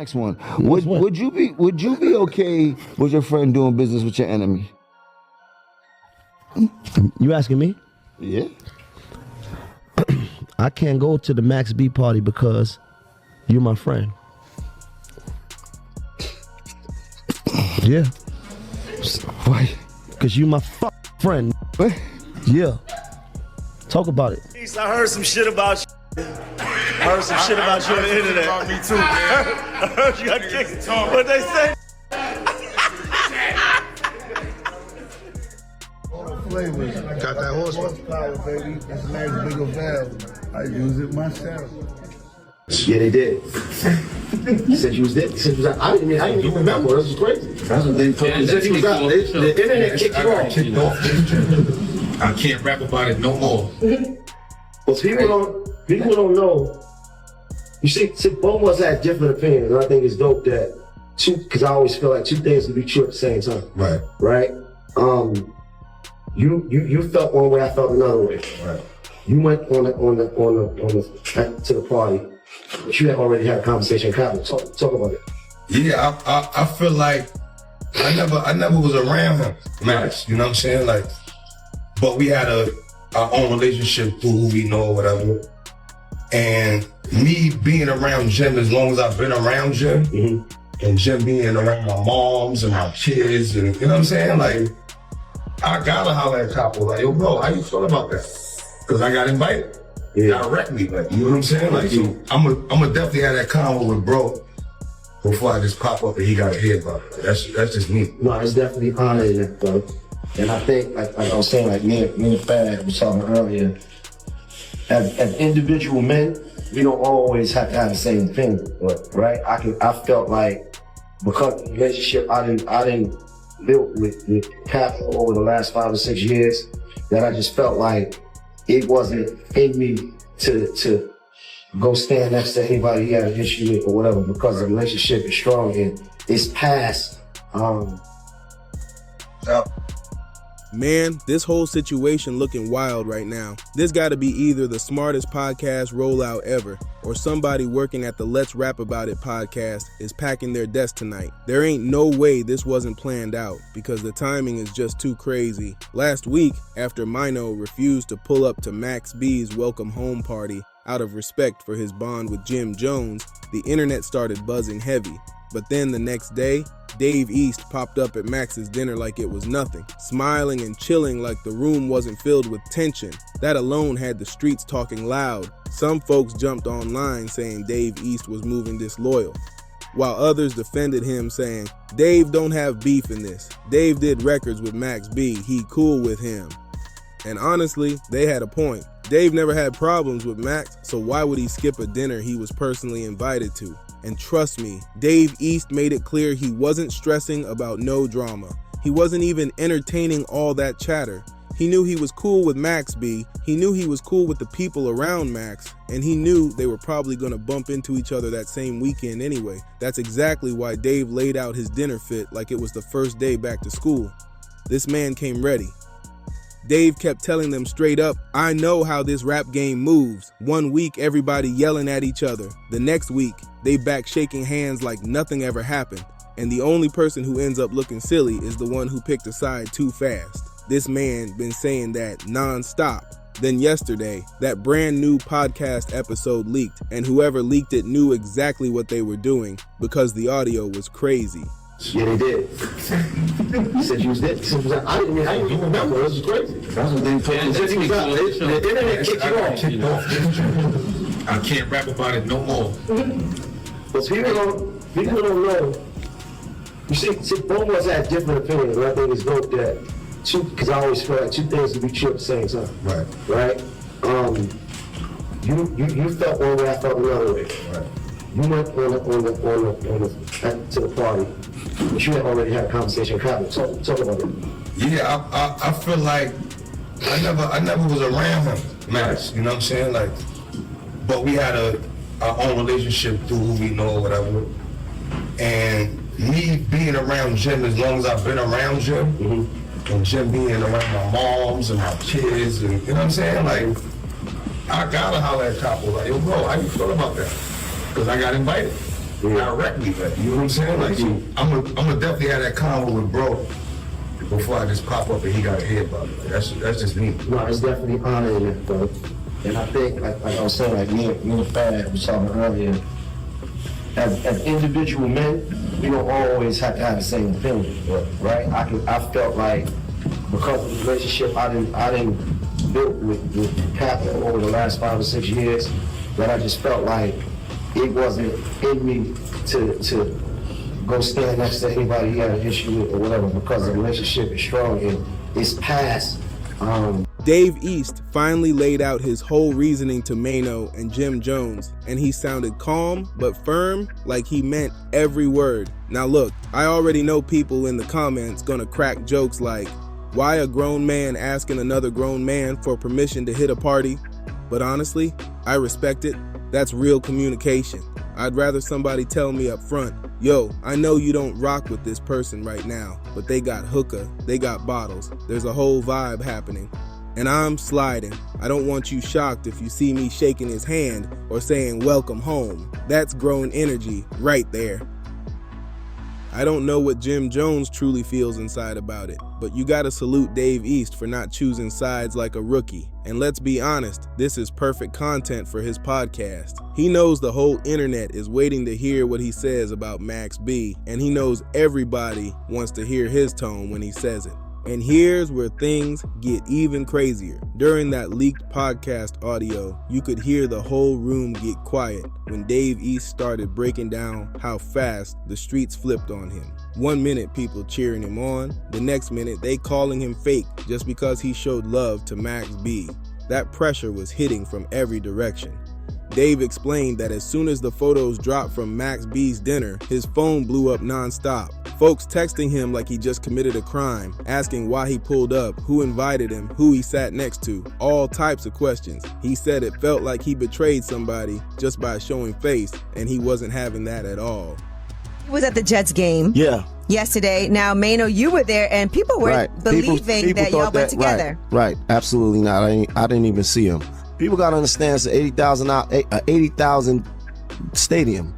Next one. Would you be okay with your friend doing business with your enemy? You asking me? Yeah. I can't go to the Max B party because you're my friend. Yeah. Why? Because you my friend. What? Yeah. Talk about it. I heard some shit about you. I heard some shit about you on the internet. About me too, man. I heard you got kicked. What they say? Flavors. Got that horsepower, baby. That's nice, bigger valve. I use it myself. Yeah, they did. He said you was dead. He said you was out. I didn't even remember. This was crazy. That's what they told me. He said you was out. The internet kicked you off. I can't rap about it no more. Well, people don't know. You see, both of us had different opinions, and I think it's dope that because I always feel like two things can be true at the same time. Right. Right. You felt one way, I felt another way. Right. You went to the party, but you had already had a conversation. Talk about it. Yeah, I feel like I never was around him, Max. You know what I'm saying? Like, but we had our own relationship through who we know or whatever. And me being around Jim as long as I've been around Jim, and Jim being around my moms and my kids, and you know what I'm saying? Like, I gotta holler at Capo, like, yo, bro, how you feel about that? Because I got invited directly, like, you know what I'm saying? Like, so I'm gonna definitely have that convo with bro before I just pop up and he gotta hear about it. That's just me. No, it's definitely honoring, bro. And I think, like I was saying, like me and Fad was talking earlier, as individual men, we don't always have to have the same opinion, right? I felt like because the relationship I didn't built with Cap over the last 5 or 6 years, that I just felt like it wasn't in me to go stand next to anybody he had an issue with or whatever, because the relationship is strong and it's past. Man, this whole situation looking wild right now. This gotta be either the smartest podcast rollout ever, or somebody working at the Let's Rap About It podcast is packing their desk tonight. There ain't no way this wasn't planned out, because the timing is just too crazy. Last week, after Mino refused to pull up to Max B's welcome home party out of respect for his bond with Jim Jones, the internet started buzzing heavy. But then the next day, Dave East popped up at Max's dinner like it was nothing, smiling and chilling like the room wasn't filled with tension. That alone had the streets talking loud. Some folks jumped online saying Dave East was moving disloyal, while others defended him saying, Dave don't have beef in this. Dave did records with Max B, he cool with him. And honestly, they had a point. Dave never had problems with Max, so why would he skip a dinner he was personally invited to? And trust me, Dave East made it clear he wasn't stressing about no drama. He wasn't even entertaining all that chatter. He knew he was cool with Max B, he knew he was cool with the people around Max, and he knew they were probably gonna bump into each other that same weekend anyway. That's exactly why Dave laid out his dinner fit like it was the first day back to school. This man came ready. Dave kept telling them straight up, I know how this rap game moves. 1 week, everybody yelling at each other. The next week, they back shaking hands like nothing ever happened. And the only person who ends up looking silly is the one who picked a side too fast. This man been saying that non-stop. Then yesterday, that brand new podcast episode leaked, and whoever leaked it knew exactly what they were doing because the audio was crazy. Yeah, they did. He said you was dead. He said you was out. I didn't even remember. This was crazy. That's what they told me. He said you was out. The internet kicked you off. I can't rap about it no more. But people don't know. You see, both of us had different opinions, and I think it's dope that because I always feel like two things can be true at the same time. Right. Right? You felt one way, I felt another way. Right. You went to the party, but you had already had a conversation. Talk about it. Yeah, I feel like I never was around him, Max. You know what I'm saying? Like, but we had our own relationship through who we know or whatever. And me being around Jim as long as I've been around Jim, and Jim being around my moms and my kids, and you know what I'm saying? Like, I gotta holler at Capo, like, yo, bro, how you feel about that? Because I got invited directly, like, you know what I'm saying? Like, so I'm gonna definitely have that convo with bro before I just pop up and he gotta hear about it. That's just me. No, it's definitely honoring it, bro. And I think, like I was saying, like me and Fad was talking earlier, as individual men, we don't always have to have the same opinion, right? I felt like because of the relationship I didn't build with Captain over the last 5 or 6 years, that I just felt like it wasn't in me to go stand next to anybody he had an issue with or whatever, because the relationship is strong and it's past. Dave East finally laid out his whole reasoning to Mano and Jim Jones, and he sounded calm but firm, like he meant every word. Now look, I already know people in the comments gonna crack jokes like, why a grown man asking another grown man for permission to hit a party? But honestly, I respect it. That's real communication. I'd rather somebody tell me up front, yo, I know you don't rock with this person right now, but they got hookah, they got bottles, there's a whole vibe happening. And I'm sliding. I don't want you shocked if you see me shaking his hand or saying welcome home. That's grown energy right there. I don't know what Jim Jones truly feels inside about it, but you gotta salute Dave East for not choosing sides like a rookie. And let's be honest, this is perfect content for his podcast. He knows the whole internet is waiting to hear what he says about Max B, and he knows everybody wants to hear his tone when he says it. And here's where things get even crazier. During that leaked podcast audio, you could hear the whole room get quiet when Dave East started breaking down how fast the streets flipped on him. 1 minute people cheering him on, the next minute they calling him fake just because he showed love to Max B. That pressure was hitting from every direction. Dave explained that as soon as the photos dropped from Max B's dinner, his phone blew up nonstop. Folks texting him like he just committed a crime, asking why he pulled up, who invited him, who he sat next to, all types of questions. He said it felt like he betrayed somebody just by showing face, and he wasn't having that at all. He was at the Jets game. Yeah. Yesterday. Now, Mano, you were there, and people were believing people that y'all thought went together. Right, absolutely not. I didn't even see him. People gotta understand it's an 80,000 stadium.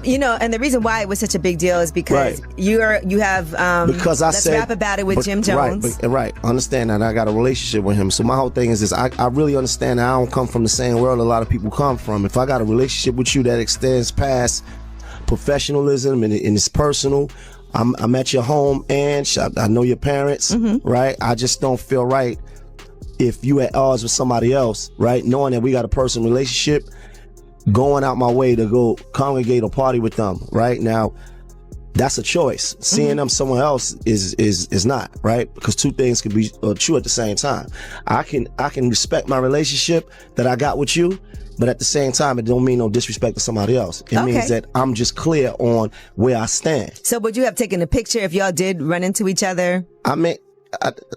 You know, and the reason why it was such a big deal is because you have because I let's said, rap about it with Jim Jones. Right. Understand that I got a relationship with him. So my whole thing is this: I really understand that I don't come from the same world a lot of people come from. If I got a relationship with you that extends past professionalism and it's personal, I'm at your home and I know your parents, right? I just don't feel right if you at odds with somebody else, right? Knowing that we got a personal relationship, going out my way to go congregate or party with them, right? Now, that's a choice. Seeing them somewhere else is not, right? Because two things can be true at the same time. I can respect my relationship that I got with you, but at the same time, it don't mean no disrespect to somebody else. It means that I'm just clear on where I stand. So would you have taken a picture if y'all did run into each other? I mean,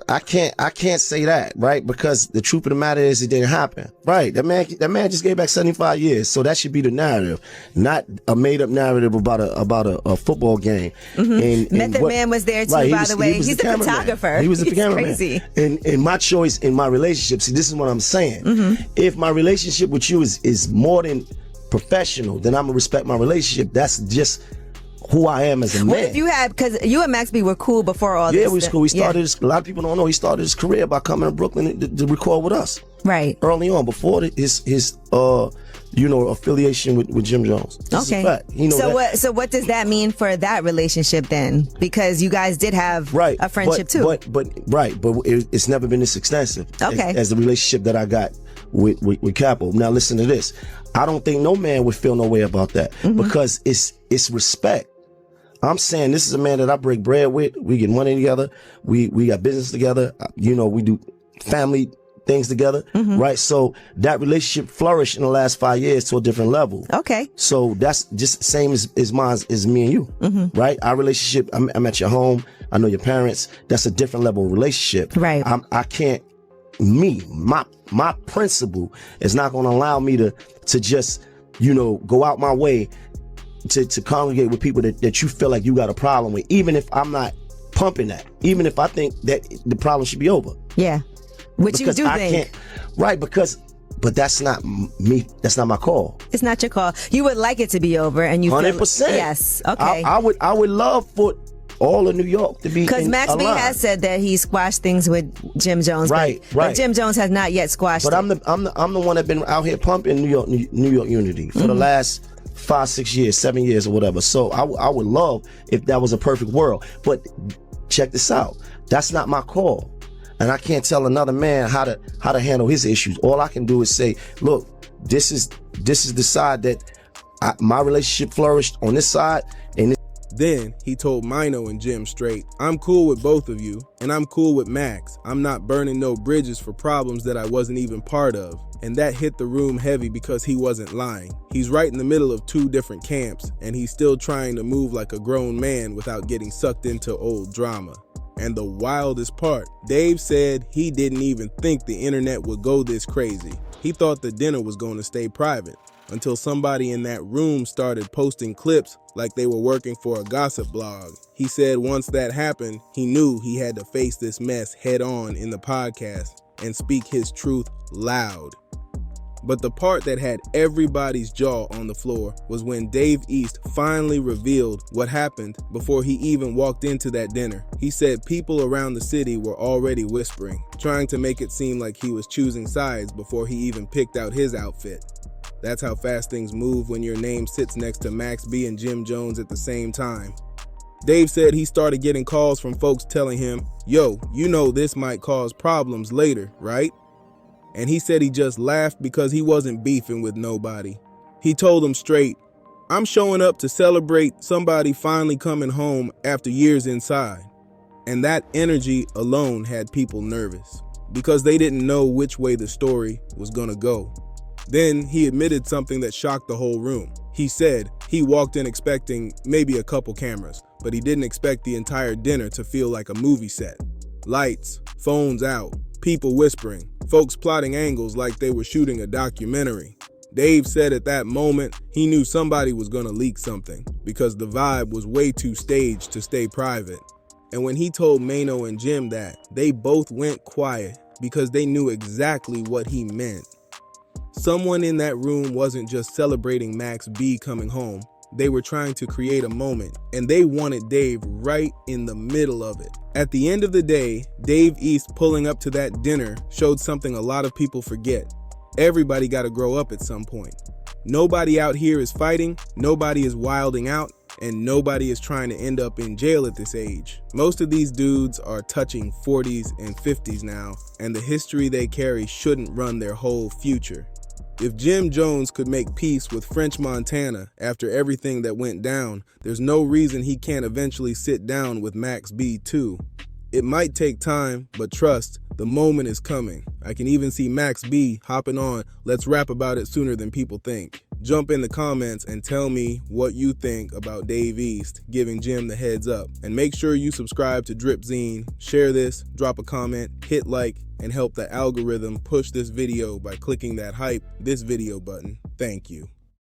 I can't say that, right? Because the truth of the matter is it didn't happen, right? That man just gave back 75 years, so that should be the narrative, not a made up narrative about a football game. Method Man was there too, by the way. He's the photographer. He was the cameraman. Crazy. And my choice in my relationship, see, this is what I'm saying. If my relationship with you is more than professional, then I'm gonna respect my relationship. That's just who I am as a man. What if you had, because you and Max B were cool before all this. Yeah, we was cool. He started a lot of people don't know he started his career by coming to Brooklyn to record with us. Right. Early on, before his affiliation with Jim Jones. This is a fact. So what does that mean for that relationship then? Because you guys did have a friendship too. But it's never been this extensive as the relationship that I got with Capo. Now listen to this. I don't think no man would feel no way about that because it's respect. I'm saying this is a man that I break bread with. We get money together. We got business together. We do family things together, right? So that relationship flourished in the last 5 years to a different level. Okay. So that's just the same as mine as me and you, right? Our relationship, I'm at your home. I know your parents. That's a different level of relationship. Right. I can't, my principle is not going to allow me to just, go out my way to congregate with people that you feel like you got a problem with, even if I'm not pumping that, even if I think that the problem should be over. Yeah. Which you do think. Right, because But that's not me. That's not my call. It's not your call. You would like it to be over, and you 100%. Yes. Okay. I would love for all of New York to be because Max B aligned. has said that he squashed things with Jim Jones. Right. But Jim Jones has not yet squashed. But I'm the one that been out here pumping New York unity for the last 5, 6 years, 7 years or whatever. So I would love if that was a perfect world. But check this out. That's not my call. And I can't tell another man how to handle his issues. All I can do is say, look, this is the side that my relationship flourished on this side. And then he told Mino and Jim straight, I'm cool with both of you, and I'm cool with Max. I'm not burning no bridges for problems that I wasn't even part of. And that hit the room heavy because he wasn't lying. He's right in the middle of 2 different camps, and he's still trying to move like a grown man without getting sucked into old drama. And the wildest part, Dave said he didn't even think the internet would go this crazy. He thought the dinner was going to stay private until somebody in that room started posting clips like they were working for a gossip blog. He said once that happened, he knew he had to face this mess head on in the podcast and speak his truth loud. But the part that had everybody's jaw on the floor was when Dave East finally revealed what happened before he even walked into that dinner. He said people around the city were already whispering, trying to make it seem like he was choosing sides before he even picked out his outfit. That's how fast things move when your name sits next to Max B and Jim Jones at the same time. Dave said he started getting calls from folks telling him, yo, you know this might cause problems later, right? And he said he just laughed because he wasn't beefing with nobody. He told them straight, I'm showing up to celebrate somebody finally coming home after years inside. And that energy alone had people nervous because they didn't know which way the story was gonna go. Then he admitted something that shocked the whole room. He said he walked in expecting maybe a couple cameras, but he didn't expect the entire dinner to feel like a movie set. Lights, phones out, people whispering, folks plotting angles like they were shooting a documentary. Dave said at that moment, he knew somebody was gonna leak something because the vibe was way too staged to stay private. And when he told Mano and Jim that, they both went quiet because they knew exactly what he meant. Someone in that room wasn't just celebrating Max B coming home. They were trying to create a moment, and they wanted Dave right in the middle of it. At the end of the day, Dave East pulling up to that dinner showed something a lot of people forget. Everybody got to grow up at some point. Nobody out here is fighting, nobody is wilding out, and nobody is trying to end up in jail at this age. Most of these dudes are touching 40s and 50s now, and the history they carry shouldn't run their whole future. If Jim Jones could make peace with French Montana after everything that went down, there's no reason he can't eventually sit down with Max B too. It might take time, but trust, the moment is coming. I can even see Max B hopping on Let's Rap About It sooner than people think. Jump in the comments and tell me what you think about Dave East giving Jim the heads up. And make sure you subscribe to Dripzine, share this, drop a comment, hit like, and help the algorithm push this video by clicking that hype this video button. Thank you.